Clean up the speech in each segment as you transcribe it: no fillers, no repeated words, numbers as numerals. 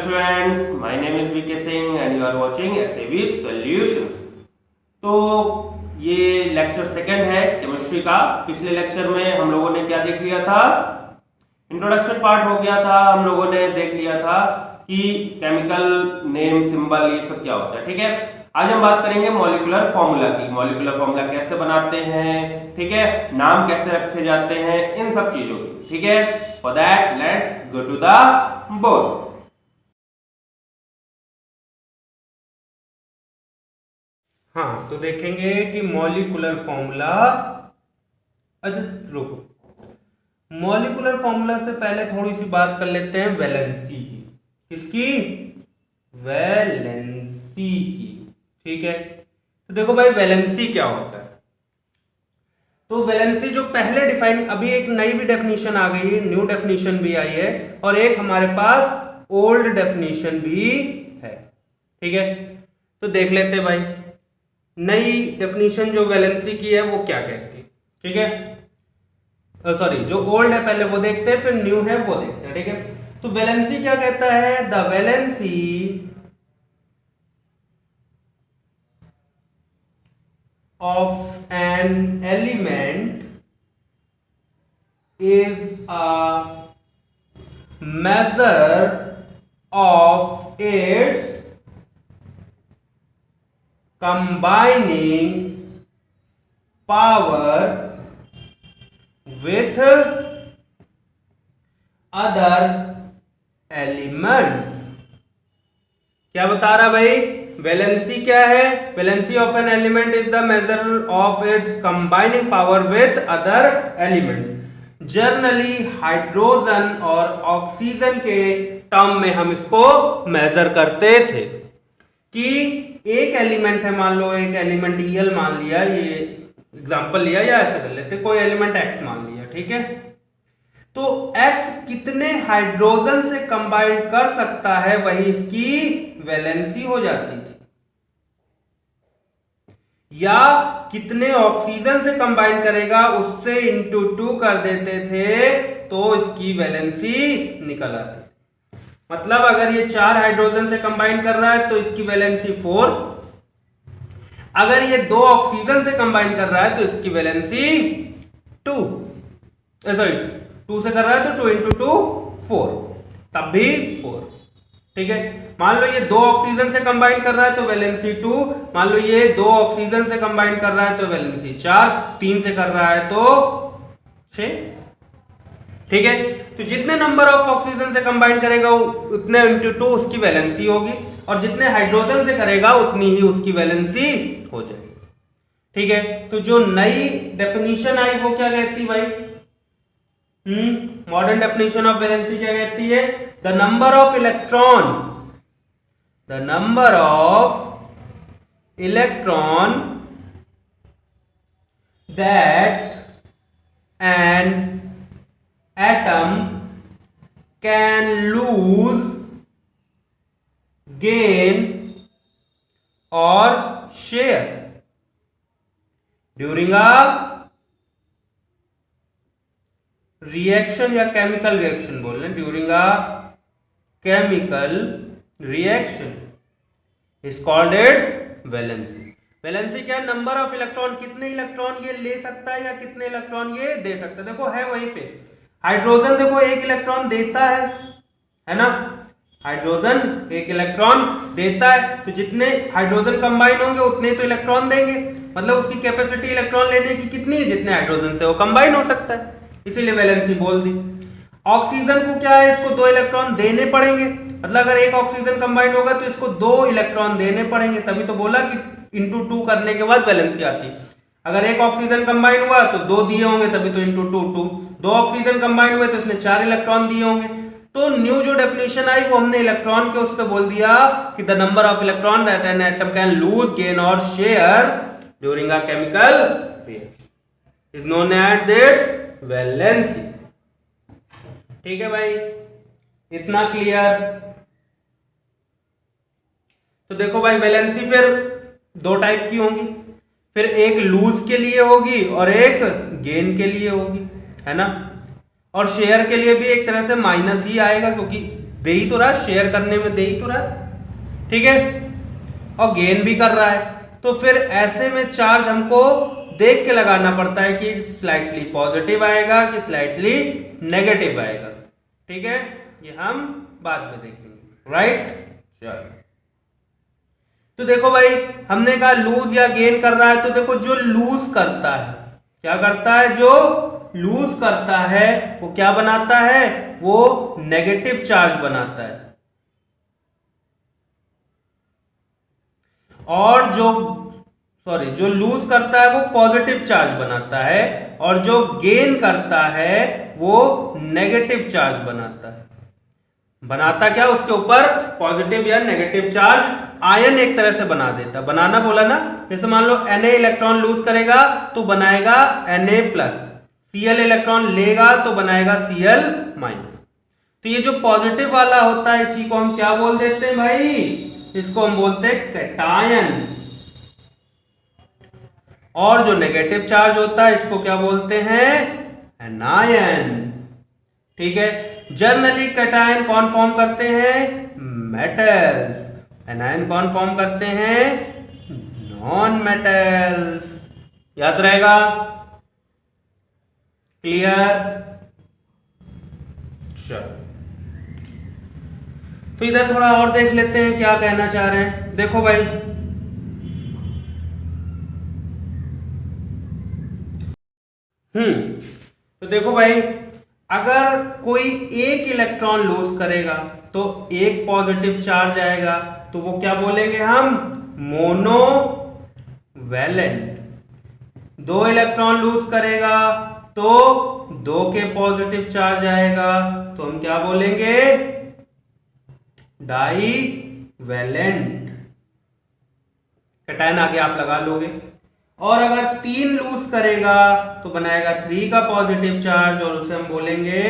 students, my name is VK Singh and you are watching SAV Solutions। तो ये lecture second है chemistry का। पिछले लेक्चर में हम लोगों ने क्या देख लिया था, इंट्रोडक्शन पार्ट हो गया था। हम लोगों ने देख लिया था कि केमिकल नेम, सिंबल, ये सब क्या होता है। ठीक है, आज हम बात करेंगे मॉलिक्यूलर फॉर्मूला की। मॉलिक्यूलर फॉर्मूला कैसे बनाते हैं, ठीक है, नाम कैसे रखे जाते हैं, इन सब चीजों की। ठीक है, for that let's go to the board. हाँ, तो देखेंगे कि मॉलिक्यूलर फॉर्मूला। अच्छा रुको, मॉलिक्यूलर फॉर्मूला से पहले थोड़ी सी बात कर लेते हैं वैलेंसी की। किसकी? वैलेंसी की। ठीक है, तो देखो भाई वैलेंसी क्या होता है। तो वैलेंसी जो पहले डिफाइन, अभी एक नई भी डेफिनेशन आ गई है, न्यू डेफिनेशन भी आई है, और एक हमारे पास ओल्ड डेफिनेशन भी है। ठीक है, तो देख लेते हैं भाई नई डेफिनेशन जो वैलेंसी की है वो क्या कहती है। ठीक है, सॉरी, जो ओल्ड है पहले वो देखते हैं, फिर न्यू है वो देखते हैं। ठीक है, तो वैलेंसी क्या कहता है? The valency of an element is a measure of its combining power with other elements। क्या बता रहा भाई? वैलेंसी क्या है? Valency of an element is the measure of its combining power with other elements. Generally hydrogen और oxygen के term में हम इसको मेजर करते थे कि एक एलिमेंट है, मान लो एक एलिमेंट ईल मान लिया, ये एग्जांपल लिया, या ऐसे कर लेते कोई एलिमेंट एक्स मान लिया। ठीक है, तो x कितने हाइड्रोजन से कंबाइन कर सकता है, वही इसकी वैलेंसी हो जाती थी। या कितने ऑक्सीजन से कंबाइन करेगा उससे इंटू 2 कर देते थे तो इसकी वैलेंसी निकल आती थी। मतलब अगर ये 4 हाइड्रोजन से कंबाइन कर रहा है तो इसकी वैलेंसी 4, अगर ये 2 ऑक्सीजन से कंबाइन कर रहा है तो इसकी वैलेंसी 2, सॉरी 2 से कर रहा है तो 2 इंटू 2 4, तब भी 4। ठीक है, मान लो ये 2 ऑक्सीजन से कंबाइन कर रहा है तो वैलेंसी 2, मान लो ये 2 ऑक्सीजन से कंबाइन कर रहा है तो वैलेंसी 4, 3 से कर रहा है तो 6। ठीक है, तो जितने नंबर ऑफ ऑक्सीजन से कंबाइन करेगा उतने इंटू 2 उसकी वैलेंसी होगी, और जितने हाइड्रोजन से करेगा उतनी ही उसकी वैलेंसी हो जाएगी। ठीक है, तो जो नई डेफिनेशन आई वो क्या कहती भाई? मॉडर्न डेफिनेशन ऑफ वैलेंसी क्या कहती है? The number of electron, the number of electron that an atom can lose, gain और शेयर ड्यूरिंग अ रिएक्शन, या केमिकल रिएक्शन बोल रहे हैं, during a chemical reaction is called its valency. Valency क्या है? नंबर ऑफ इलेक्ट्रॉन, कितने electron ये ले सकता है या कितने इलेक्ट्रॉन ये दे सकता है। देखो है वहीं पे, हाइड्रोजन देखो 1 इलेक्ट्रॉन देता है ना, हाइड्रोजन 1 इलेक्ट्रॉन देता है, तो जितने हाइड्रोजन कंबाइन होंगे उतने तो इलेक्ट्रॉन देंगे। मतलब उसकी कैपेसिटी इलेक्ट्रॉन लेने की कितनी है? जितने हाइड्रोजन से वो कंबाइन हो सकता है, इसीलिए वैलेंसी बोल दी। ऑक्सीजन को क्या है? इसको 2 इलेक्ट्रॉन देने पड़ेंगे, मतलब अगर एक ऑक्सीजन कंबाइन होगा तो इसको 2 इलेक्ट्रॉन देने पड़ेंगे, तभी तो बोला कि इंटू 2 करने के बाद वैलेंसी आती। अगर एक ऑक्सीजन कंबाइन हुआ तो 2 दिए होंगे, तभी तो इंटू 2 2, 2 ऑक्सीजन कंबाइन हुए तो इसने 4 इलेक्ट्रॉन दिए होंगे। तो न्यू जो डेफिनेशन आई वो हमने इलेक्ट्रॉन के उससे बोल दिया कि the number of electron that an atom can lose, gain और share during a chemical reaction is known as its valency. ठीक है भाई, इतना क्लियर? तो देखो भाई वैलेंसी फिर 2 टाइप की होंगी, फिर एक लूज के लिए होगी और एक गेन के लिए होगी, है ना। और शेयर के लिए भी एक तरह से माइनस ही आएगा, क्योंकि दे ही तो रहा, शेयर करने में दे ही तो रहा, ठीक है, और गेन भी कर रहा है। तो फिर ऐसे में चार्ज हमको देख के लगाना पड़ता है कि स्लाइटली पॉजिटिव आएगा कि स्लाइटली नेगेटिव आएगा, ठीक है, ये हम बाद में देखेंगे, राइट। चलो, तो देखो भाई, हमने कहा लूज या गेन कर रहा है, तो देखो जो लूज करता है, क्या करता है, जो लूज करता है वो क्या बनाता है, वो नेगेटिव चार्ज बनाता है, और जो लूज करता है वो पॉजिटिव चार्ज बनाता है, और जो गेन करता है वो नेगेटिव चार्ज बनाता है। बनाता क्या, उसके ऊपर पॉजिटिव या नेगेटिव चार्ज आयन एक तरह से बना देता। बनाना बोला ना, जैसे मान लो Na इलेक्ट्रॉन लूज करेगा तो बनाएगा Na प्लस, Cl इलेक्ट्रॉन लेगा तो बनाएगा Cl माइनस। तो ये जो पॉजिटिव वाला होता है इसी को हम क्या बोल देते हैं भाई, इसको हम बोलते हैं कैटायन, और जो नेगेटिव चार्ज होता है इसको क्या बोलते हैं, एनायन, ठीक है। जनरली कैटायन कौन फॉर्म करते हैं, मेटल्स, एनायन कौन फॉर्म करते हैं, नॉन मेटल्स, याद रहेगा, क्लियर। चलो, तो इधर थोड़ा और देख लेते हैं क्या कहना चाह रहे हैं। देखो भाई, तो देखो भाई, अगर कोई एक इलेक्ट्रॉन लूज करेगा तो एक पॉजिटिव चार्ज आएगा, तो वो क्या बोलेंगे हम, मोनोवैलेंट। दो इलेक्ट्रॉन लूज करेगा तो दो के पॉजिटिव चार्ज आएगा, तो हम क्या बोलेंगे, डाईवैलेंट। कैटायन आगे आप लगा लोगे। और अगर तीन लूज करेगा तो बनाएगा 3 का पॉजिटिव चार्ज, और उसे हम बोलेंगे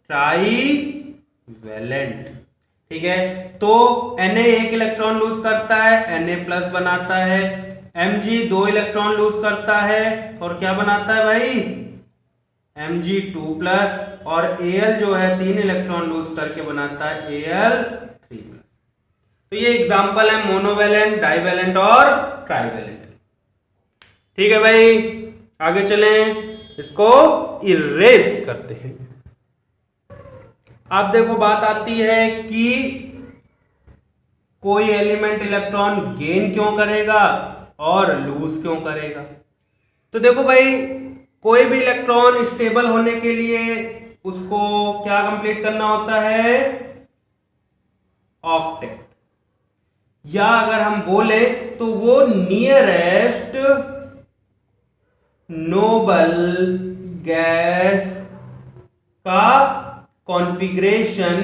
ट्राईवैलेंट, ठीक है। तो Na एक इलेक्ट्रॉन लूज करता है, Na प्लस बनाता है, Mg 2 इलेक्ट्रॉन लूज करता है और क्या बनाता है भाई, Mg 2 प्लस, और Al जो है 3 इलेक्ट्रॉन लूज करके बनाता है Al 3 प्लस। तो ये एग्जांपल है मोनोवैलेंट, डाईवैलेंट और ट्राईवैलेंट, ठीक है भाई। आगे चलें, इसको इरेज करते हैं। अब देखो बात आती है कि कोई एलिमेंट इलेक्ट्रॉन गेन क्यों करेगा और लूज क्यों करेगा। तो देखो भाई, कोई भी इलेक्ट्रॉन स्टेबल होने के लिए उसको क्या कंप्लीट करना होता है, ऑक्टेट, या अगर हम बोले तो वो नियरेस्ट नोबल गैस का कॉन्फ़िगरेशन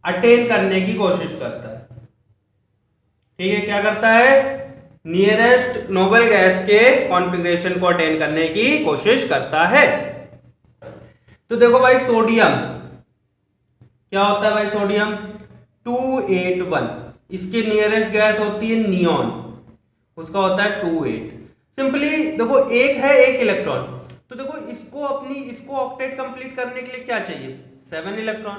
अटेन करने की कोशिश करता है, ठीक है। क्या करता है, नियरेस्ट नोबल गैस के कॉन्फ़िगरेशन को अटेन करने की कोशिश करता है। तो देखो भाई, सोडियम क्या होता है भाई, सोडियम 281, इसके नियरेस्ट गैस होती है नियॉन, उसका होता है 28। सिंपली देखो, एक है एक इलेक्ट्रॉन, तो देखो इसको ऑक्टेट कंप्लीट करने के लिए क्या चाहिए, 7 इलेक्ट्रॉन,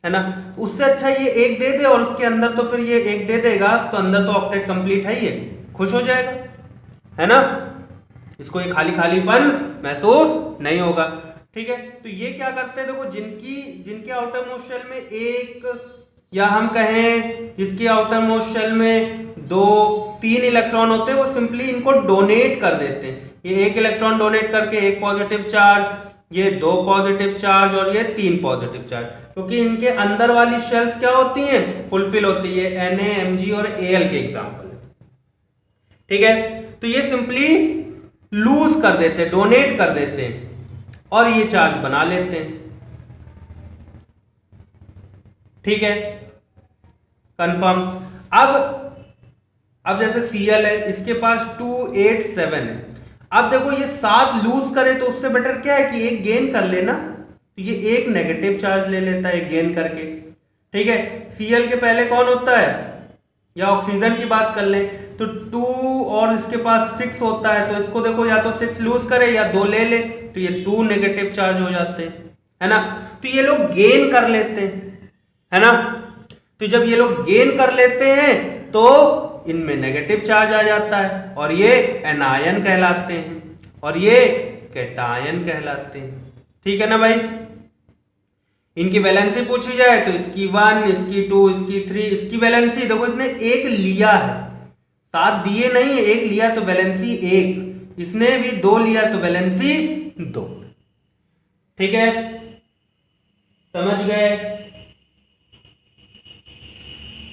है ना। उससे अच्छा ये एक दे दे और उसके अंदर तो फिर ये एक दे देगा, तो अंदर तो ऑक्टेट कंप्लीट है, ये खुश हो जाएगा, है ना, इसको ये खाली खालीपन महसूस नहीं होगा, ठीक है। तो ये क्या करते हैं, देखो जिनके आउटर मोस्ट शेल में एक, या हम कहें जिसकी आउटर मोस्ट शेल में 2-3 इलेक्ट्रॉन होते हैं, वो सिंपली इनको डोनेट कर देते हैं। ये एक इलेक्ट्रॉन डोनेट करके एक पॉजिटिव चार्ज, ये 2 पॉजिटिव चार्ज और ये 3 पॉजिटिव चार्ज, क्योंकि इनके अंदर वाली शेल्स क्या होती हैं, फुलफिल होती है, Na, Mg और Al के एग्जांपल, ठीक है। तो ये सिंपली लूज कर देते हैं, डोनेट कर देते हैं और ये चार्ज बना लेते हैं, ठीक है, कंफर्म। अब जैसे Cl है, इसके पास 287 है। अब देखो ये 7 लूज करे तो उससे बेटर क्या है कि एक गेन कर लेना, तो ये एक नेगेटिव चार्ज ले लेता है गेन करके, ठीक है। Cl के पहले कौन होता है, या ऑक्सीजन की बात कर ले तो 2 और इसके पास 6 होता है, तो इसको देखो या तो 6 लूज करे या 2 ले ले, तो ये 2 नेगेटिव चार्ज हो जाते हैं, है ना। तो ये लोग गेन कर लेते हैं, है ना। तो जब ये लोग गेन कर लेते हैं तो इनमें नेगेटिव चार्ज आ जाता है और ये एनायन कहलाते हैं और ये कैटायन कहलाते हैं। ठीक है ना भाई। इनकी वैलेंसी पूछी जाए तो इसकी 1, इसकी 2, इसकी 3, इसकी वैलेंसी देखो, इसने एक लिया है, 7 दिए नहीं है, एक लिया तो वैलेंसी 1, इसने भी 2 लिया तो वैलेंसी 2। ठीक है, समझ गए।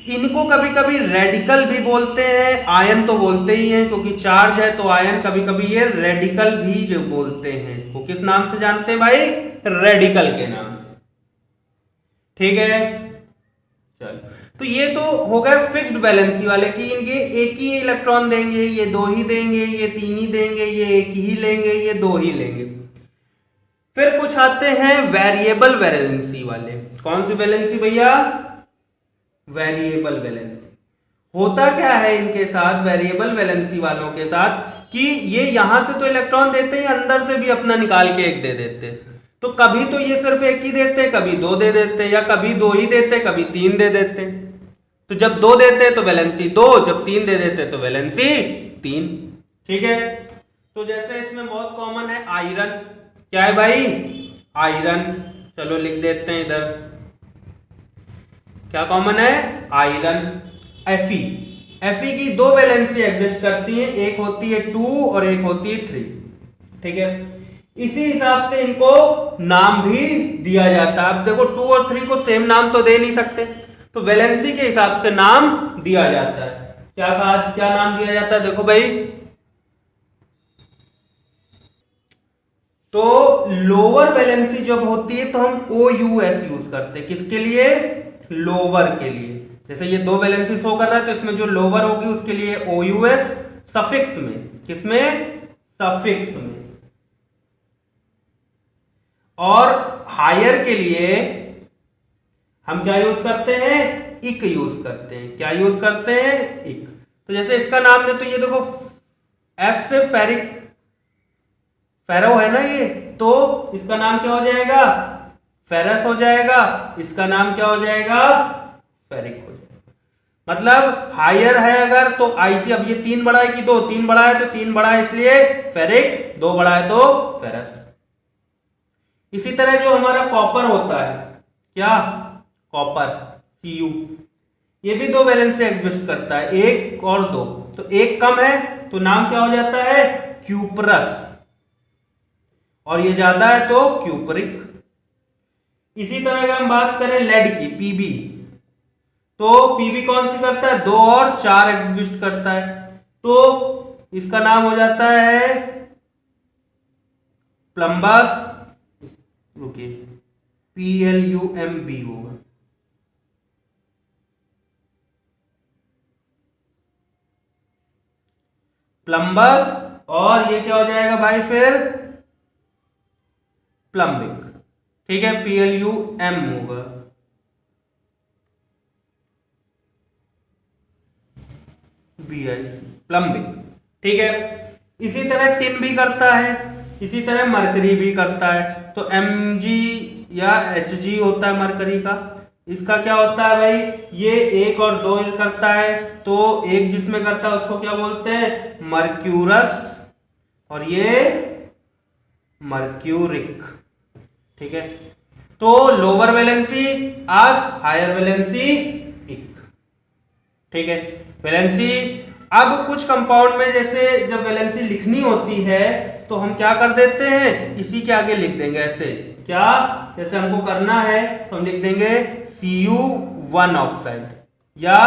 इनको कभी कभी रेडिकल भी बोलते हैं, आयन तो बोलते ही हैं क्योंकि चार्ज है, तो आयन कभी कभी ये रेडिकल भी जो बोलते हैं। इसको किस नाम से जानते हैं भाई? रेडिकल के नाम से। ठीक है, चलो। तो ये तो हो गए फिक्स्ड वैलेंसी वाले कि इनके एक ही इलेक्ट्रॉन देंगे, ये 2 ही देंगे, ये 3 ही देंगे, ये 1 ही लेंगे, ये 2 ही लेंगे। फिर कुछ आते हैं वेरिएबल वैलेंसी वाले। कौन सी वैलेंसी भैया? Variable valency. होता क्या है इनके साथ, वेरिएबल वैलेंसी वालों के साथ, कि ये यहां से तो इलेक्ट्रॉन देते हैं, अंदर से भी अपना निकाल के एक दे देते। तो कभी तो ये सिर्फ एक ही देते, कभी 2 दे देते, या कभी 2 ही देते, कभी 3 दे देते। तो जब 2 देते तो वैलेंसी 2, जब 3 दे देते तो वैलेंसी 3। ठीक है, तो जैसे इसमें बहुत कॉमन है आयरन। क्या है भाई? आयरन। चलो लिख देते हैं इधर, क्या कॉमन है? आयरन। Fe। Fe की 2 वैलेंसी एग्जिस्ट करती है, एक होती है 2 और एक होती है 3। ठीक है, इसी हिसाब से इनको नाम भी दिया जाता है। अब देखो 2 और 3 को सेम नाम तो दे नहीं सकते, तो वैलेंसी के हिसाब से नाम दिया जाता है। क्या नाम दिया जाता है? देखो भाई, तो लोअर वैलेंसी जब होती है तो हम OUS यूज करते हैं। किसके लिए? लोअर के लिए। जैसे ये 2 वैलेंसी शो कर रहा है तो इसमें जो लोअर होगी उसके लिए OUS सफिक्स में। किसमें? सफिक्स में। और हायर के लिए हम क्या यूज करते हैं? इक यूज करते हैं। क्या यूज करते हैं? इक। तो जैसे इसका नाम दे, तो ये देखो F से फेरो है ना ये, तो इसका नाम क्या हो जाएगा? फेरस हो जाएगा। इसका नाम क्या हो जाएगा? फेरिक हो जाएगा। मतलब हायर है अगर तो आईसी, अब ये 3 बड़ा है कि 2? 3 बड़ा है, तो 3 बड़ा है इसलिए फेरिक, 2 बड़ा है तो फेरस। इसी तरह जो हमारा कॉपर होता है, क्या? कॉपर Cu, ये भी 2 वैलेंसी एग्जिस्ट करता है, 1 और 2। तो 1 कम है तो नाम क्या हो जाता है? क्यूपरस, और ये ज्यादा है तो क्यूपरिक। इसी तरह अगर हम बात करें लेड की, Pb, तो Pb कौन सी करता है? 2 और 4 एग्जिस्ट करता है, तो इसका नाम हो जाता है प्लम्बस। रुकिए, PLUMB होगा। प्लम्बस, और ये क्या हो जाएगा भाई फिर? प्लम्बिक। ठीक है, PLUM होगा। BIC, प्लम्बिक। ठीक है, इसी तरह टिन भी करता है, इसी तरह मरकरी भी करता है। तो Mg या Hg होता है मरकरी का। इसका क्या होता है भाई? ये 1 और 2 करता है, तो एक जिसमें करता है उसको क्या बोलते हैं? मर्क्यूरस, और ये मर्क्यूरिक। ठीक है, तो लोअर वैलेंसी आस, हायर वैलेंसी इक। ठीक है, वैलेंसी। अब कुछ कंपाउंड में जैसे जब वैलेंसी लिखनी होती है तो हम क्या कर देते हैं? इसी के आगे लिख देंगे ऐसे। क्या? जैसे हमको करना है तो हम लिख देंगे Cu1 ऑक्साइड या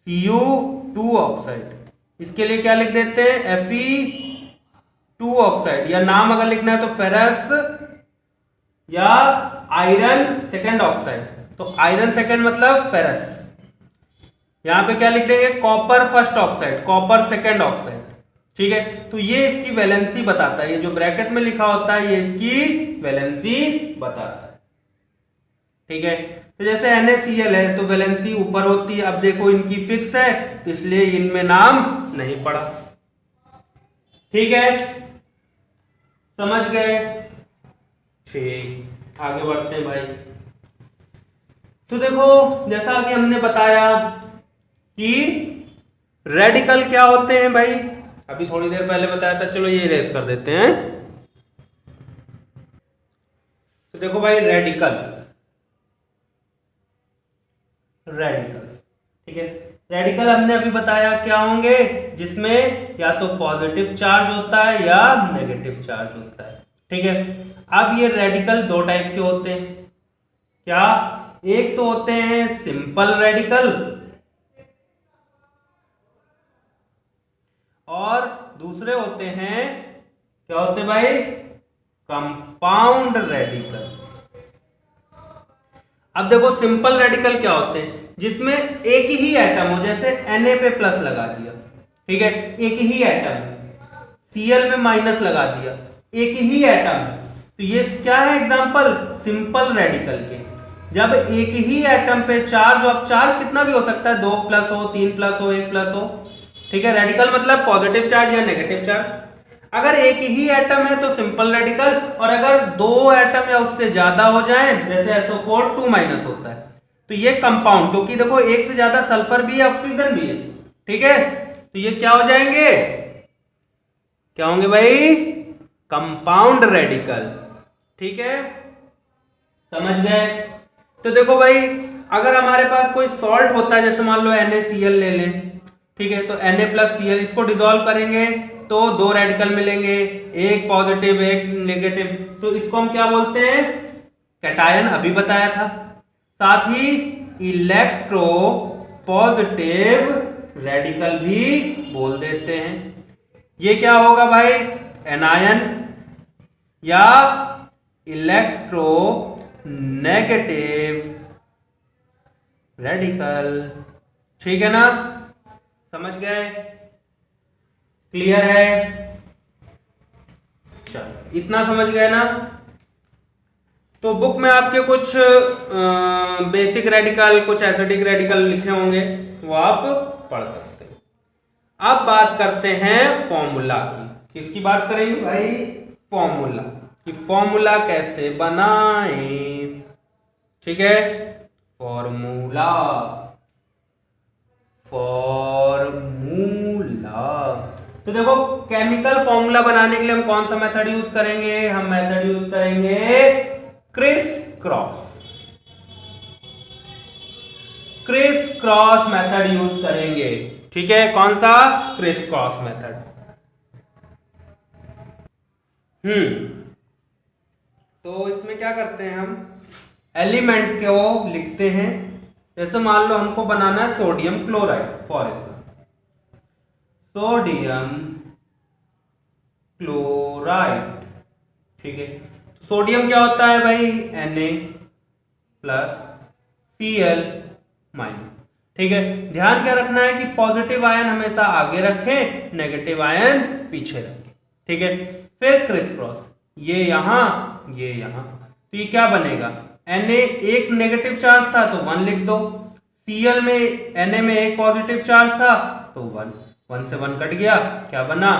Cu2 ऑक्साइड। इसके लिए क्या लिख देते हैं? Fe2 ऑक्साइड, या नाम अगर लिखना है तो फेरस या आयरन सेकेंड ऑक्साइड। तो आयरन सेकेंड मतलब फेरस। यहां पे क्या लिख देंगे? Copper first oxide, copper second oxide. ठीक है, तो ये इसकी वैलेंसी बताता है। ये जो ब्रैकेट में लिखा होता है ये इसकी वैलेंसी बताता है। ठीक है, तो जैसे NaCl है तो वैलेंसी ऊपर होती है। अब देखो इनकी फिक्स है तो इसलिए इनमें नाम नहीं पड़ा। ठीक है, समझ गए? ठीक, आगे बढ़ते हैं भाई। तो देखो जैसा कि हमने बताया कि रेडिकल क्या होते हैं भाई, अभी थोड़ी देर पहले बताया था, चलो ये इरेज कर देते हैं। तो देखो भाई रेडिकल, ठीक है, रेडिकल हमने अभी बताया क्या होंगे, जिसमें या तो पॉजिटिव चार्ज होता है या नेगेटिव चार्ज होता है। ठीक है, अब ये रेडिकल दो टाइप के होते हैं। क्या? एक तो होते हैं सिंपल रेडिकल और दूसरे होते हैं, क्या होते हैं भाई? Compound radical. अब देखो सिंपल रेडिकल क्या होते हैं, जिसमें एक ही एटम हो, जैसे Na पे प्लस लगा दिया, ठीक है, एक ही एटम, Cl में माइनस लगा दिया, एक ही एटम। तो ये क्या है एग्जांपल सिंपल रेडिकल के। जब एक ही एटम पे चार्ज, अब चार्ज कितना भी हो सकता है, 2 प्लस हो, 3 प्लस हो, 1 प्लस हो, ठीक है, रेडिकल मतलब पॉजिटिव चार्ज या नेगेटिव चार्ज। अगर एक ही एटम है तो सिंपल रेडिकल, और अगर दो एटम या उससे ज्यादा हो जाए, जैसे SO4 2 माइनस होता है, तो ये कंपाउंड, क्योंकि देखो एक से ज्यादा सल्फर भी है, ऑक्सीजन भी है, ठीक है, तो ये क्या हो जाएंगे, क्या होंगे भाई? Compound radical. ठीक है, समझ गए? तो देखो भाई अगर हमारे पास कोई सॉल्ट होता है, जैसे मान लो NaCl ले लें, ठीक है, तो Na प्लस Cl, इसको डिसॉल्व करेंगे तो दो रेडिकल मिलेंगे, एक पॉजिटिव एक नेगेटिव, तो इसको हम क्या बोलते हैं? कैटायन, अभी बताया था। साथ ही इलेक्ट्रो पॉजिटिव रेडिकल भी बोल देते हैं। ये क्या होगा भाई? एनायन या इलेक्ट्रो नेगेटिव रेडिकल। ठीक है ना, समझ गए? क्लियर है? चलो इतना समझ गए ना? तो बुक में आपके कुछ बेसिक रेडिकल, कुछ एसिडिक रेडिकल लिखे होंगे, वो आप पढ़ सकते हैं। अब बात करते हैं फॉर्मूला की। किसकी बात करेंगे भाई? फॉर्मूला कि फॉर्मूला कैसे बनाएं। ठीक है, फॉर्मूला, तो देखो केमिकल फॉर्मूला बनाने के लिए हम कौन सा मेथड यूज करेंगे? हम मेथड यूज करेंगे क्रिस क्रॉस मेथड यूज करेंगे। ठीक है, कौन सा? Criss cross method. तो इसमें क्या करते हैं, हम एलिमेंट को लिखते हैं, जैसे मान लो हमको बनाना है sodium chloride, for example sodium chloride. ठीक है, सोडियम क्या होता है भाई? Na plus Cl minus. ठीक है, ध्यान क्या रखना है कि पॉजिटिव आयन हमेशा आगे रखें, नेगेटिव आयन पीछे रखें। ठीक है, फिर क्रिस क्रॉस, ये यहां ये यहां, तो ये क्या बनेगा? Na एक नेगेटिव चार्ज था तो 1 लिख दो, Cl में Na में एक पॉजिटिव चार्ज था तो 1 से 1 कट गया, क्या बना?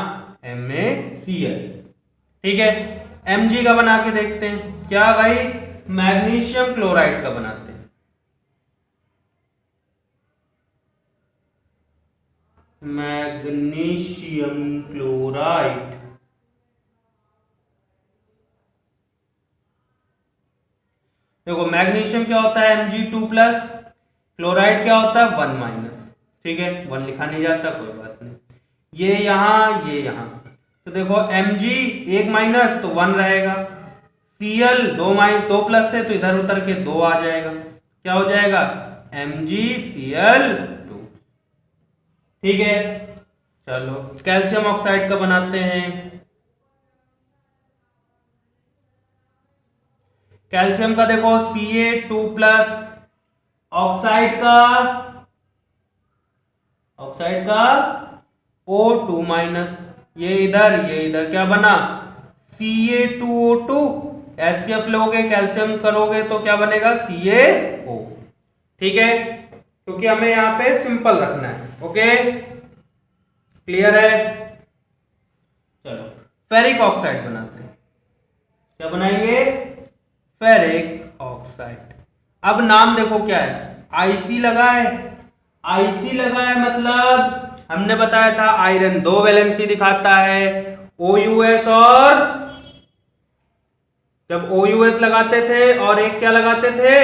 MaCl। ठीक है, Mg का बना के देखते हैं, क्या भाई? मैग्नीशियम क्लोराइड का बनाते हैं, मैग्नीशियम क्लोराइड। देखो मैग्नीशियम क्या होता है? Mg2 प्लस, क्लोराइड क्या होता है? 1 माइनस। ठीक है, 1 लिखा नहीं जाता, कोई बात नहीं, ये यहां ये यहां, तो देखो Mg 1 माइनस तो 1 रहेगा, Cl 2 प्लस थे तो इधर उतर के 2 आ जाएगा, क्या हो जाएगा? MgCl2। ठीक है, चलो कैल्शियम ऑक्साइड का बनाते हैं। कैल्शियम का देखो Ca2 प्लस, ऑक्साइड का O2 माइनस, ये इधर क्या बना? Ca2O2, HCF लोगे कैल्शियम करोगे तो क्या बनेगा? CaO। ठीक है, क्योंकि हमें यहां पे सिंपल रखना है। ओके, क्लियर है? चलो फेरिक ऑक्साइड बनाते हैं। क्या बनाएंगे? Ferric oxide. अब नाम देखो क्या है, आईसी लगा है। आईसी लगा है मतलब हमने बताया था आयरन 2 वैलेंसी दिखाता है, OUS, और जब OUS लगाते थे और एक क्या लगाते थे,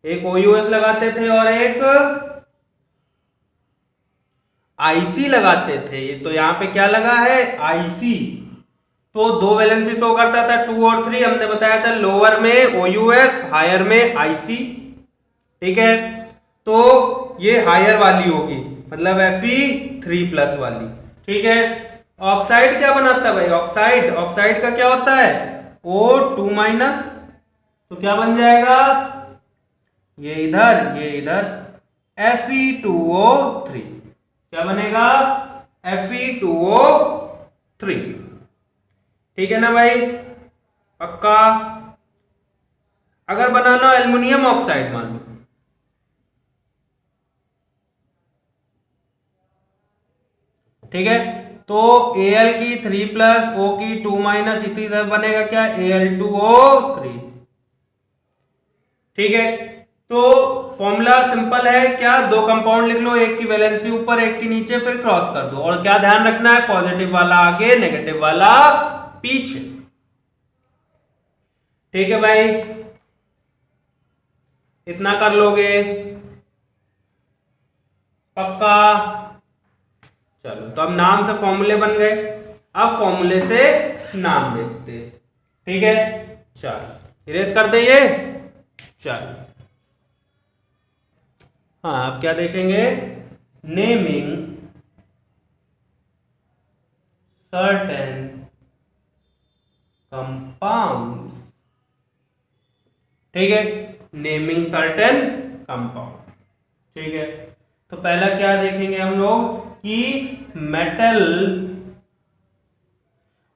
एक OUS लगाते थे और एक आईसी लगाते थे। तो यहां पे क्या लगा है, आईसी। तो 2 वैलेंसी शो करता था 2 और 3। हमने बताया था लोअर में OUS, हायर में आईसी। ठीक है, तो ये हायर वाली होगी, मतलब Fe3+ वाली। ठीक है, ऑक्साइड क्या बनाता है भाई, ऑक्साइड, ऑक्साइड का क्या होता है, O2-, तो क्या बन जाएगा, ये इधर Fe2O3। क्या बनेगा, Fe2O3। ठीक है ना भाई, पक्का। अगर बनाना एल्युमिनियम ऑक्साइड मान लो, ठीक है, तो Al की 3+, O की 2-, इसी तरह बनेगा क्या, Al2O3। ठीक है, तो फॉर्मूला सिंपल है क्या, 2 कंपाउंड लिख लो, एक की वैलेंसी ऊपर एक की नीचे, फिर क्रॉस कर दो। और क्या ध्यान रखना है, पॉजिटिव वाला आगे, नेगेटिव वाला पीछे। ठीक है भाई, इतना कर लोगे, पक्का। चलो, तो अब नाम से फॉर्मूले बन गए, अब फॉर्मूले से नाम देखते। ठीक है, चलो इरेज कर दे ये। चलो, हाँ, अब क्या देखेंगे, नेमिंग सर्टेन कंपाउंड। ठीक है, नेमिंग सर्टेन कंपाउंड। ठीक है, तो पहला क्या देखेंगे हम लोग कि मेटल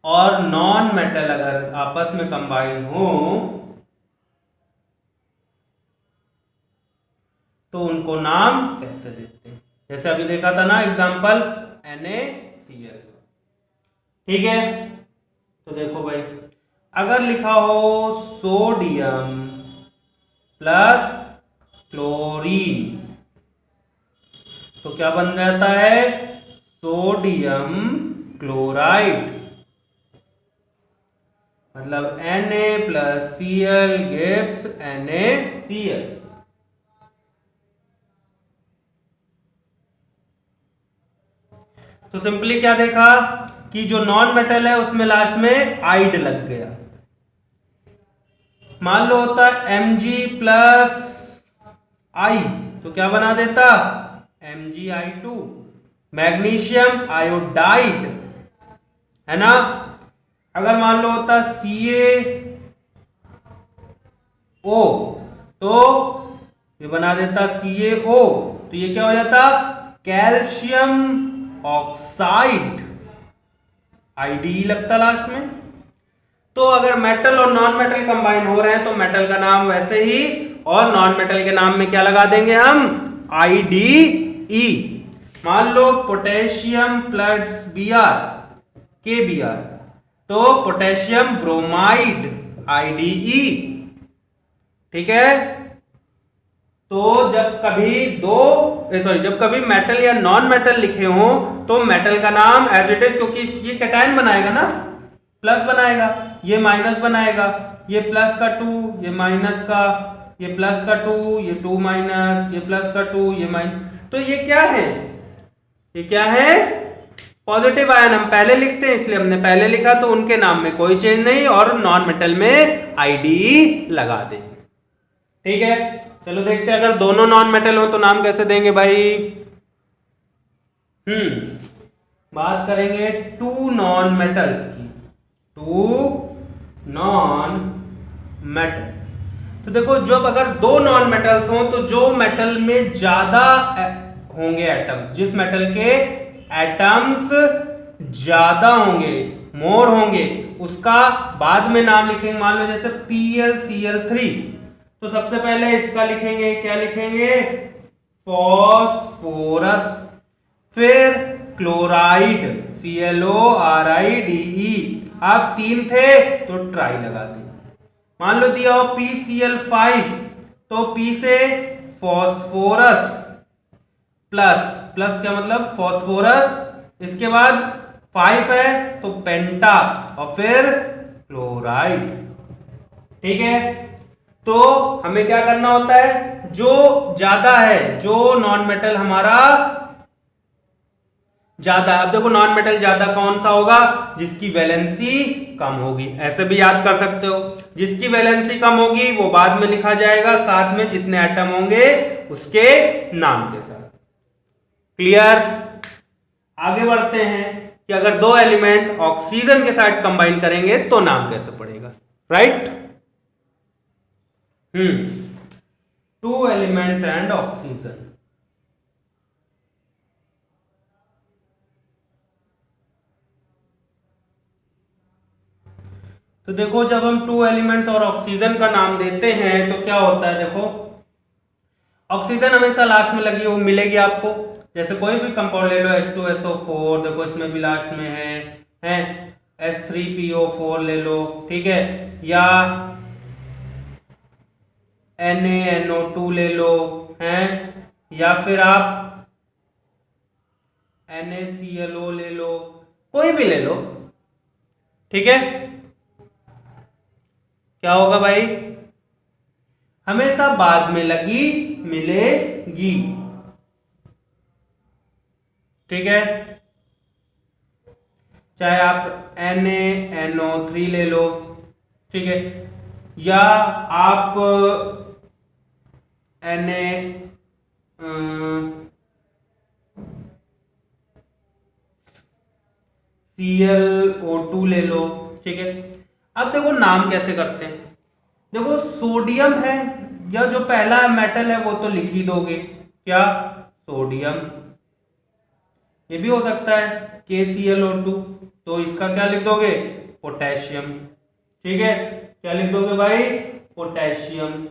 और नॉन मेटल अगर आपस में कंबाइन हो तो उनको नाम कैसे देते हैं। जैसे अभी देखा था ना एग्जांपल, NaCl। ठीक है, तो देखो भाई, अगर लिखा हो सोडियम प्लस क्लोरीन, तो क्या बन जाता है, सोडियम क्लोराइड, मतलब Na+Cl gives NaCl। तो सिंपली क्या देखा कि जो नॉन मेटल है उसमें लास्ट में आइड लग गया। मान लो होता Mg+I, तो क्या बना देता, MgI2, मैग्नीशियम आयोडाइड, है ना। अगर मान लो होता CaO, तो ये बना देता CaO, तो ये क्या हो जाता, कैल्शियम ऑक्साइड, आईडी लगता लास्ट में। तो अगर मेटल और नॉन मेटल कंबाइन हो रहे हैं तो मेटल का नाम वैसे ही, और नॉन मेटल के नाम में क्या लगा देंगे हम, IDE। मान लो पोटेशियम प्लस Br, KBr, तो पोटेशियम ब्रोमाइड, IDE। ठीक है, तो जब कभी मेटल या नॉन मेटल लिखे हो तो मेटल का नाम एज इट इज, क्योंकि ये कैटायन बनाएगा ना, प्लस बनाएगा, ये माइनस बनाएगा, ये प्लस का 2, ये माइनस का, ये प्लस का 2, ये 2-, ये प्लस का 2, ये माइनस। तो ये क्या है, ये क्या है, पॉजिटिव आयन हम पहले लिखते हैं, इसलिए हमने पहले लिखा, तो उनके नाम में कोई चेंज नहीं, और नॉन मेटल में IDE लगा देंगे। ठीक है, चलो देखते हैं अगर दोनों नॉन मेटल हो तो नाम कैसे देंगे भाई। बात करेंगे 2 नॉन मेटल्स की, 2 नॉन मेटल्स। तो देखो, जब अगर 2 नॉन मेटल्स हो तो जो मेटल में ज्यादा होंगे एटम्स, जिस मेटल के एटम्स ज्यादा होंगे, मोर होंगे, उसका बाद में नाम लिखेंगे। मान लो जैसे PlCl3, तो सबसे पहले इसका लिखेंगे, क्या लिखेंगे, फॉस्फोरस, फिर क्लोराइड, ClORide। अब 3 थे तो ट्राई लगा दी। मान लो दिया हो PCl5, तो P से फॉस्फोरस प्लस, प्लस क्या मतलब फॉस्फोरस, इसके बाद 5 है तो पेंटा और फिर क्लोराइड। ठीक है, तो हमें क्या करना होता है, जो ज्यादा है, जो नॉन मेटल हमारा ज्यादा है, अब देखो नॉन मेटल ज्यादा कौन सा होगा, जिसकी वैलेंसी कम होगी, ऐसे भी याद कर सकते हो, जिसकी वैलेंसी कम होगी वो बाद में लिखा जाएगा साथ में जितने एटम होंगे उसके नाम के साथ। क्लियर? आगे बढ़ते हैं कि अगर दो एलिमेंट ऑक्सीजन के साथ कंबाइन करेंगे तो नाम कैसे पड़ेगा, right? Two elements and oxygen, तो देखो जब हम टू एलिमेंट्स और ऑक्सीजन का नाम देते हैं तो क्या होता है, देखो ऑक्सीजन हमेशा लास्ट में लगी हो मिलेगी आपको, जैसे कोई भी कंपाउंड ले लो H2SO4, देखो इसमें भी लास्ट में है H3PO4 ले लो, ठीक है, या NaNO2 ले लो, हैं, या फिर आप NaClO ले लो, कोई भी ले लो, ठीक है, क्या होगा भाई, हमेशा बाद में लगी मिलेगी, ठीक है, चाहे आप NaNO3 ले लो, ठीक है, या आप ClO2 ले लो, ठीक है। अब देखो नाम कैसे करते हैं, देखो सोडियम है या जो पहला मेटल है वो तो लिख ही दोगे, क्या, सोडियम, ये भी हो सकता है KClO2, तो इसका क्या लिख दोगे, पोटेशियम, ठीक है, क्या लिख दोगे भाई, पोटेशियम।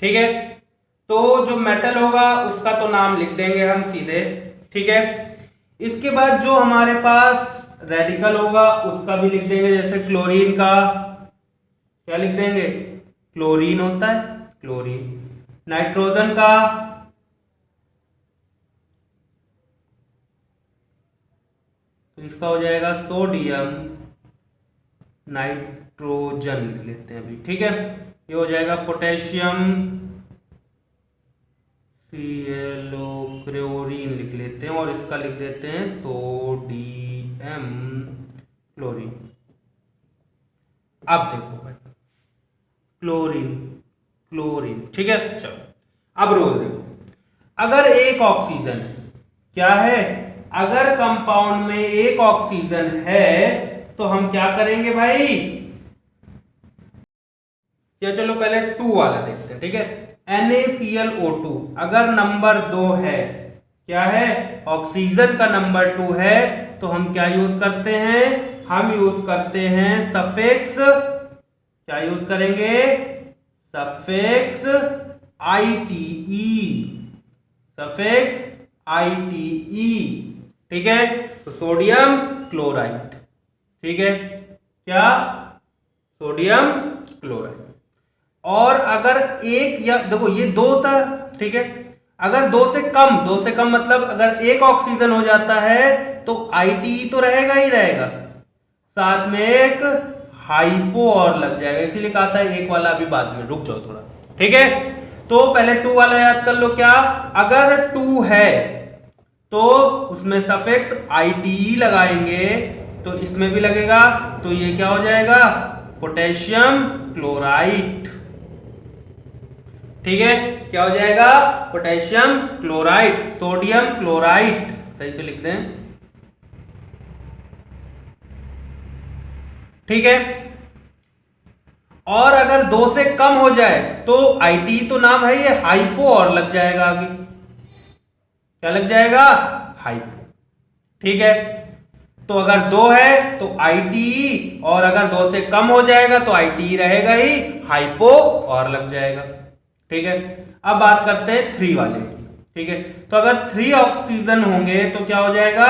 ठीक है, तो जो मेटल होगा उसका तो नाम लिख देंगे हम सीधे, ठीक है, इसके बाद जो हमारे पास रेडिकल होगा उसका भी लिख देंगे, जैसे क्लोरीन का क्या लिख देंगे, क्लोरीन होता है, क्लोरीन, नाइट्रोजन का तो इसका हो जाएगा सोडियम नाइट्रोजन लिख लेते हैं अभी, ठीक है, ये हो जाएगा पोटेशियम ClO क्लोरीन लिख लेते हैं और इसका लिख देते हैं सोडियम क्लोरीन। अब देखो भाई क्लोरीन क्लोरीन, ठीक है, चलो अब रोल देखो, अगर एक ऑक्सीजन है, क्या है, अगर कंपाउंड में एक ऑक्सीजन है तो हम क्या करेंगे भाई, या चलो पहले 2 वाला देखते हैं, ठीक है, NaClO2 अगर नंबर 2 है, क्या है, ऑक्सीजन का नंबर 2 है, तो हम क्या यूज करते हैं, हम यूज करते हैं सफिक्स, क्या यूज करेंगे, सफिक्स ITE, सफिक्स ITE, ठीक है, तो सोडियम क्लोराइड, ठीक है, क्या, सोडियम क्लोराइड। और अगर एक या देखो ये 2 था, ठीक है, अगर 2 से कम मतलब अगर एक ऑक्सीजन हो जाता है तो ITE तो रहेगा ही रहेगा, साथ में एक हाइपो और लग जाएगा, इसीलिए कहा था एक वाला अभी बाद में, रुक जाओ थोड़ा, ठीक है, तो पहले 2 वाला याद कर लो, क्या, अगर 2 है तो उसमें सफिक्स ITE लगाएंगे, तो इसमें भी लगेगा, तो ये क्या हो जाएगा, पोटेशियम क्लोराइड, ठीक है, क्या हो जाएगा, पोटेशियम क्लोराइड, सोडियम क्लोराइड, सही से लिख दें, ठीक है, और अगर 2 से कम हो जाए तो ITE तो नाम है ये, हाइपो और लग जाएगा आगे, क्या लग जाएगा, हाइपो, ठीक है, तो अगर 2 है तो ITE, और अगर 2 से कम हो जाएगा तो ITE रहेगा ही, हाइपो और लग जाएगा। ठीक है, अब बात करते हैं 3 वाले की। ठीक है, तो अगर 3 ऑक्सीजन होंगे तो क्या हो जाएगा,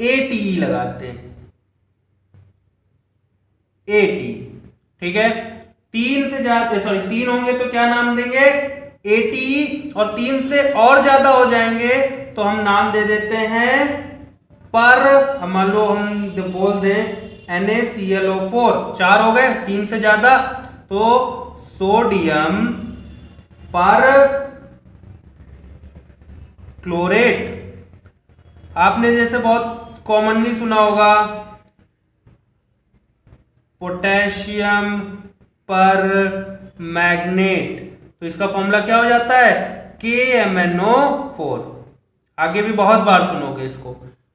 ATE लगाते हैं, ATE। ठीक है, 3 से ज्यादा, सॉरी 3 होंगे तो क्या नाम देंगे, ATE, और 3 से और ज्यादा हो जाएंगे तो हम नाम दे देते हैं पर, मान लो हम बोल दें NaClO4, 4 हो गए 3 से ज्यादा, तो सोडियम पर क्लोरेट। आपने जैसे बहुत कॉमनली सुना होगा पोटेशियम पर मैग्नेट, तो इसका फॉर्मूला क्या हो जाता है, KMnO4। आगे भी बहुत बार सुनोगे इसको,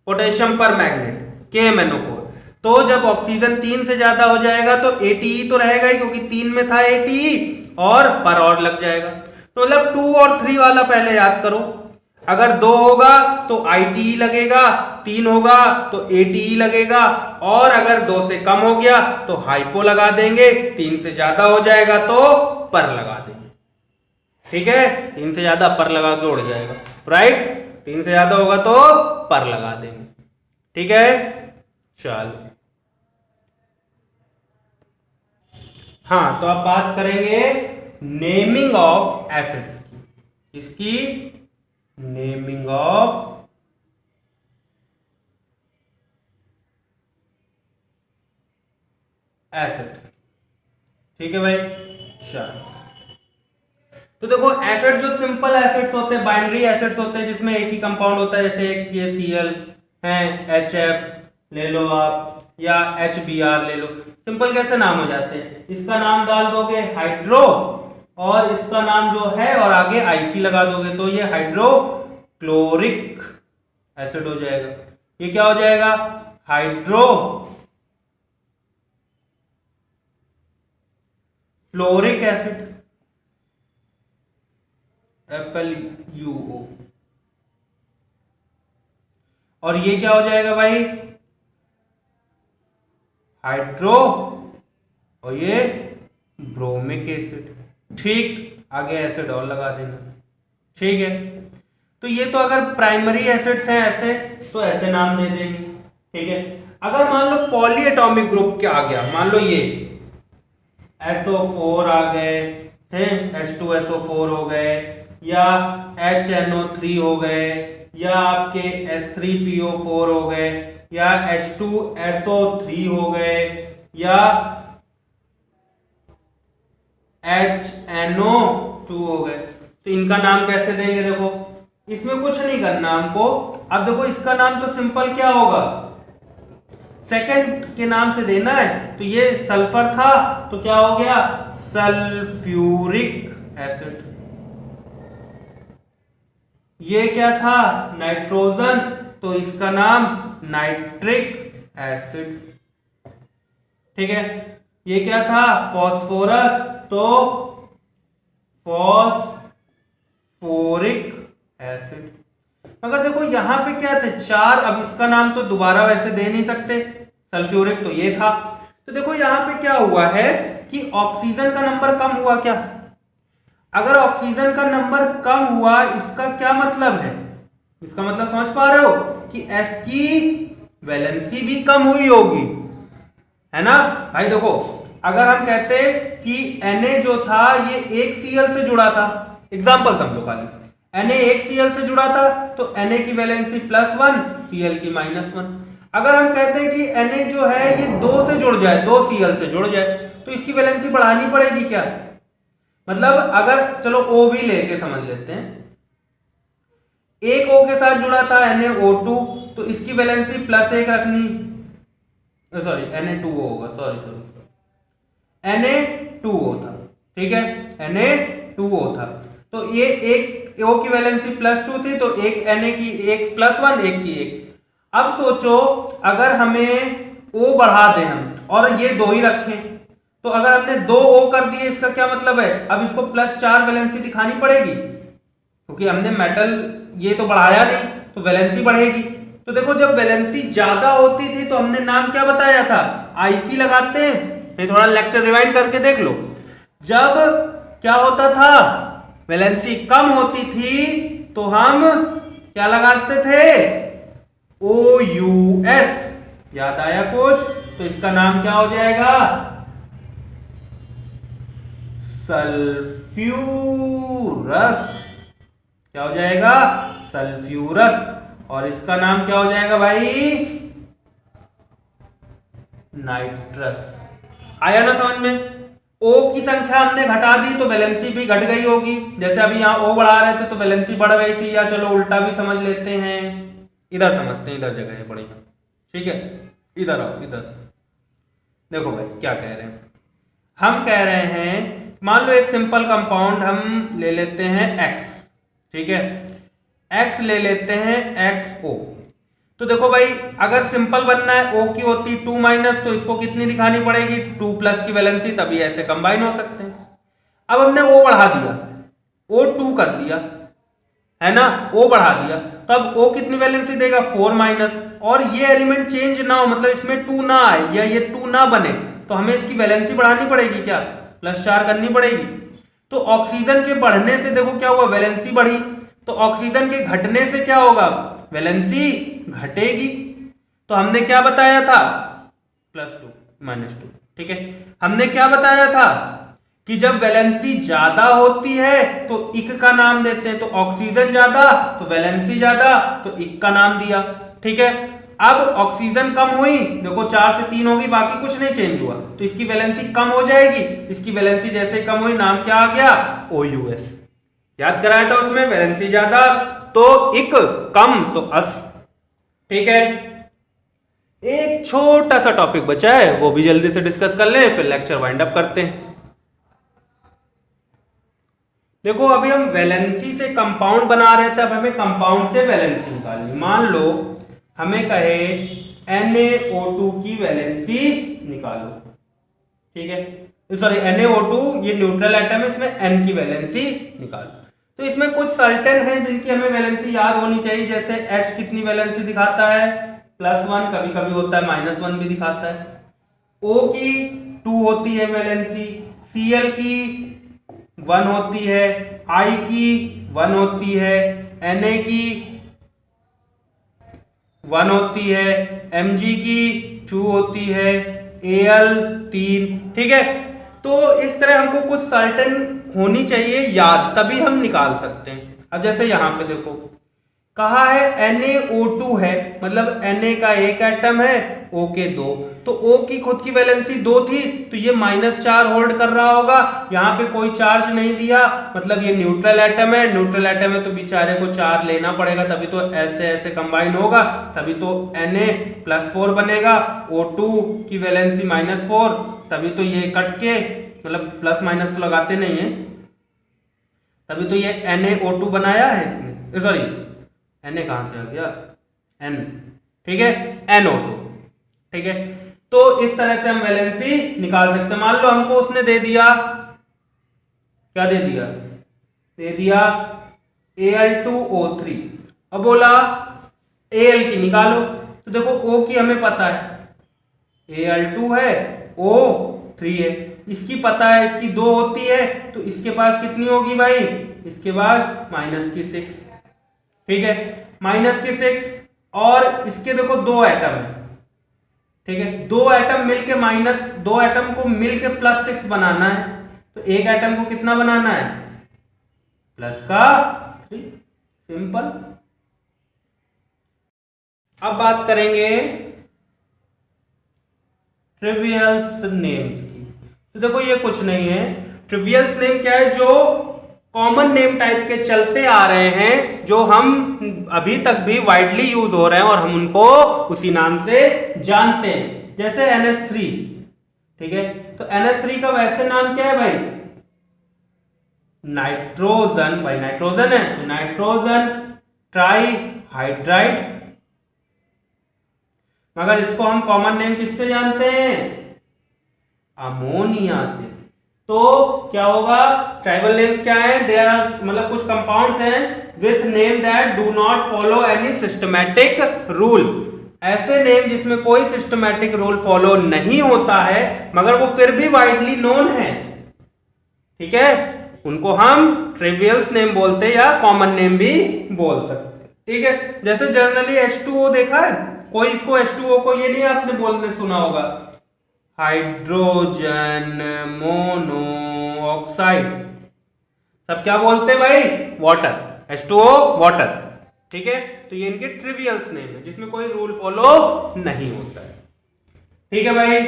पोटेशियम पर मैग्नेट KMnO4। तो जब ऑक्सीजन 3 से ज्यादा हो जाएगा तो ATE तो रहेगा ही, क्योंकि 3 में था ATE, और पर और लग जाएगा। तो मतलब 2 और 3 वाला पहले याद करो, अगर 2 होगा तो ITE लगेगा, 3 होगा तो ATE लगेगा, और अगर 2 से कम हो गया तो हाइपो लगा देंगे, 3 से ज्यादा हो जाएगा तो पर लगा देंगे। ठीक है, 3 से ज्यादा पर लगा के उड़ जाएगा, राइट, 3 से ज्यादा होगा तो पर लगा देंगे। ठीक है, चलो, हाँ, तो अब बात करेंगे नेमिंग ऑफ एसिड्स की। इसकी नेमिंग ऑफ एसिड्स। ठीक है भाई, चलो, तो देखो एसिड जो सिंपल एसिड्स होते हैं, बाइनरी एसिड्स होते हैं जिसमें एक ही कंपाउंड होता है, जैसे एक ये Cl है, HF ले लो आप, या HBr ले लो, सिंपल कैसे नाम हो जाते हैं, इसका नाम डाल दोगे हाइड्रो, और इसका नाम जो है और आगे IC लगा दोगे तो ये हाइड्रोक्लोरिक एसिड हो जाएगा। ये क्या हो जाएगा, हाइड्रो फ्लोरिक एसिड, FlUO। और ये क्या हो जाएगा भाई, हाइड्रो, और ये ब्रोमिक एसिड। ठीक, आगे एसिड और लगा देना। ठीक है, तो ये तो अगर प्राइमरी एसिड्स हैं ऐसे, तो ऐसे नाम दे देंगे। ठीक है, अगर मान लो पॉली एटॉमिक ग्रुप क्या आ गया, मान लो ये SO4 आ गए हैं, H2SO4 हो गए, या HNO3 हो गए, या आपके S3PO4 हो गए, या H2SO3 हो गए, या HNO2 हो गए, तो इनका नाम कैसे देंगे, देखो इसमें कुछ नहीं करना हमको। अब देखो इसका नाम तो सिंपल क्या होगा, सेकंड के नाम से देना है, तो ये सल्फर था तो क्या हो गया, सल्फ्यूरिक एसिड। ये क्या था, नाइट्रोजन, तो इसका नाम नाइट्रिक एसिड। ठीक है, ये क्या था, फॉस्फोरस, तो फॉस्फोरिक एसिड। मगर देखो यहां पे क्या थे, 4, अब इसका नाम तो दोबारा वैसे दे नहीं सकते, सल्फ्यूरिक तो ये था। तो देखो यहां पे क्या हुआ है कि ऑक्सीजन का नंबर कम हुआ क्या, अगर ऑक्सीजन का नंबर कम हुआ इसका क्या मतलब है, इसका मतलब समझ पा रहे हो कि S की वैलेंसी भी कम हुई होगी, है ना भाई। देखो अगर हम कहते कि Na जो था ये एक Cl से जुड़ा था, एग्जांपल समझो खाली, Na एक Cl से जुड़ा था तो Na की वैलेंसी +1, Cl की -1। अगर हम कहते हैं कि Na जो है ये 2 से जुड़ जाए, 2 Cl से जुड़ जाए, तो इसकी वैलेंसी बढ़ानी पड़ेगी क्या, मतलब अगर चलो O भी लेके समझ लेते हैं, एक O के साथ जुड़ा था NaO2, तो इसकी वैलेंसी +1 रखनी, सॉरी Na2O होगा, सॉरी Na2O था, ठीक है, Na2O था, तो ये एक O की वैलेंसी +2 थी, तो एक Na की एक +1, एक की एक। अब सोचो अगर हमें O बढ़ा दें हम और ये 2 ही रखें, तो अगर हमने 2 O कर दिए इसका क्या मतलब है, अब इसको +4 वैलेंसी दिखानी पड़ेगी, क्योंकि हमने मेटल ये तो बढ़ाया नहीं तो वैलेंसी बढ़ेगी। तो देखो जब वैलेंसी ज्यादा होती थी तो हमने नाम क्या बताया था, आईसी लगाते हैं। नहीं, थोड़ा लेक्चर रिवाइंड करके देख लो। जब क्या होता था, वैलेंसी कम होती थी तो हम क्या लगाते थे, OUS। याद आया कुछ? तो इसका नाम क्या हो जाएगा, सल्फ्यूरस। क्या हो जाएगा, सल्फ्यूरस। और इसका नाम क्या हो जाएगा भाई, नाइट्रस। आया ना समझ में? O की संख्या हमने घटा दी तो वैलेंसी भी घट गई होगी। जैसे अभी यहाँ O बढ़ा रहे थे तो वैलेंसी बढ़ रही थी, या चलो उल्टा भी समझ लेते हैं, इधर समझते हैं, इधर जगह है बढ़िया। ठीक है, इधर आओ, इधर देखो भाई क्या कह रहे हैं। हम कह रहे हैं, मान लो एक सिंपल कंपाउंड हम ले लेते हैं X। ठीक है, X ले लेते हैं XO। तो देखो भाई अगर सिंपल बनना है, O की होती 2 माइनस, तो इसको कितनी दिखानी पड़ेगी, 2 प्लस की वैलेंसी, तभी ऐसे कंबाइन हो सकते हैं। अब हमने O बढ़ा दिया, O2 कर दिया, है ना, O बढ़ा दिया, तो अब O कितनी वैलेंसी देगा, 4 माइनस। और ये एलिमेंट चेंज ना हो, मतलब इसमें 2 ना आए या ये 2 ना बने, तो हमें इसकी वैलेंसी बढ़ानी पड़ेगी, क्या, +4 करनी पड़ेगी। तो ऑक्सीजन के बढ़ने से देखो क्या हुआ, वैलेंसी बढ़ी। तो ऑक्सीजन के घटने से क्या होगा, वैलेंसी घटेगी। तो हमने क्या बताया था, +2 -2। ठीक है, हमने क्या बताया था कि जब वैलेंसी ज्यादा होती है तो इक का नाम देते हैं, तो ऑक्सीजन ज्यादा तो वैलेंसी ज्यादा, तो इक का नाम दिया। ठीक है, अब ऑक्सीजन कम हुई, देखो 4 से 3 होगी, बाकी कुछ नहीं चेंज हुआ, तो इसकी वैलेंसी कम हो जाएगी। इसकी वैलेंसी जैसे कम हुई, नाम क्या आ गया, OUS। याद कराया था उसमें, वैलेंसी ज्यादा तो इक, कम तो अस। ठीक है, एक छोटा सा टॉपिक बचा है, वो भी जल्दी से डिस्कस कर लें, फिर लेक्चर वाइंड अप करते हैं। देखो अभी हम वैलेंसी से कंपाउंड बना रहे थे, अब हमें कंपाउंड से वैलेंसी निकालनी। मान लो हमें कहे NaO2 की वैलेंसी निकालो। ठीक है, सॉरी NaO2 ये न्यूट्रल एटम है, इसमें N की वैलेंसी निकालो। तो इसमें कुछ सर्टेन है जिनकी हमें वैलेंसी याद होनी चाहिए, जैसे H कितनी वैलेंसी दिखाता है, +1, कभी कभी होता है -1 भी दिखाता है। O की 2 होती है वैलेंसी, Cl की 1 होती है, I की 1 होती है, Na की 1 होती है, Mg की 2 होती है, Al 3। ठीक है, तो इस तरह हमको कुछ सर्टेन होनी चाहिए याद, तभी हम निकाल सकते हैं। अब जैसे यहां पे देखो कहा है NaO2 है, मतलब Na का एक एटम है, O के 2, तो O की खुद की वैलेंसी 2 थी, तो ये -4 होल्ड कर रहा होगा। यहाँ पे कोई चार्ज नहीं दिया, मतलब ये न्यूट्रल एटम है, न्यूट्रल एटम है तो बेचारे को 4 लेना पड़ेगा, तभी तो ऐसे ऐसे कंबाइन होगा, तभी तो Na +4 बनेगा, O2 की वैलेंसी -4, तभी तो ये कट के, मतलब प्लस माइनस तो लगाते नहीं है, तभी तो ये NaO2 बनाया है इसमें, सॉरी Na कहां से आ गया, N। ठीक है, NO2। ठीक है, तो इस तरह से हम वैलेंसी निकाल सकते हैं। मान लो हमको उसने दे दिया, क्या दे दिया, दे दिया Al2O3, अब बोला Al की निकालो, तो देखो O की हमें पता है, Al2 है, O3 है, इसकी पता है, इसकी 2 होती है, तो इसके पास कितनी होगी भाई, इसके बाद -6। ठीक है, -6, और इसके देखो 2 एटम है। ठीक है, 2 एटम मिलके -2 एटम को मिलके +6 बनाना है, तो एक एटम को कितना बनाना है, +3। सिंपल। अब बात करेंगे ट्रिवियल्स नेम्स की। तो देखो ये कुछ नहीं है, ट्रिवियल्स नेम क्या है, जो कॉमन नेम टाइप के चलते आ रहे हैं, जो हम अभी तक भी वाइडली यूज हो रहे हैं और हम उनको उसी नाम से जानते हैं, जैसे NH3। ठीक है, तो NH3 का वैसे नाम क्या है भाई, नाइट्रोजन, भाई नाइट्रोजन है तो नाइट्रोजन ट्राईहाइड्राइड, मगर इसको हम कॉमन नेम किससे जानते हैं, अमोनिया से। तो क्या होगा, ट्राइबल नेम्स क्या है, दे आर मतलब कुछ कंपाउंड्स हैं with name that do not follow any systematic rule. ऐसे नेम जिसमें कोई सिस्टमैटिक रूल फॉलो नहीं होता है मगर वो फिर भी वाइडली नोन है, ठीक है, उनको हम ट्रिवियल्स नेम बोलते हैं या कॉमन नेम भी बोल सकते हैं, ठीक है। जैसे जनरली H2O देखा है, कोई इसको H2O को ये नहीं आपने बोलने सुना होगा, हाइड्रोजन मोनो ऑक्साइड, सब क्या बोलते हैं भाई, वाटर, H2O वाटर, ठीक है। तो ये इनके ट्रिवियल्स नेम है जिसमें कोई रूल फॉलो नहीं होता है, ठीक है भाई।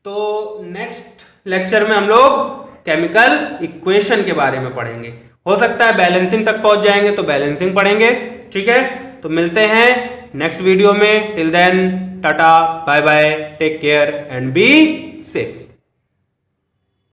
तो नेक्स्ट लेक्चर में हम लोग केमिकल इक्वेशन के बारे में पढ़ेंगे, हो सकता है बैलेंसिंग तक पहुंच जाएंगे तो बैलेंसिंग पढ़ेंगे, ठीक है। तो मिलते हैं नेक्स्ट वीडियो में, till then tata bye bye, take care and be safe.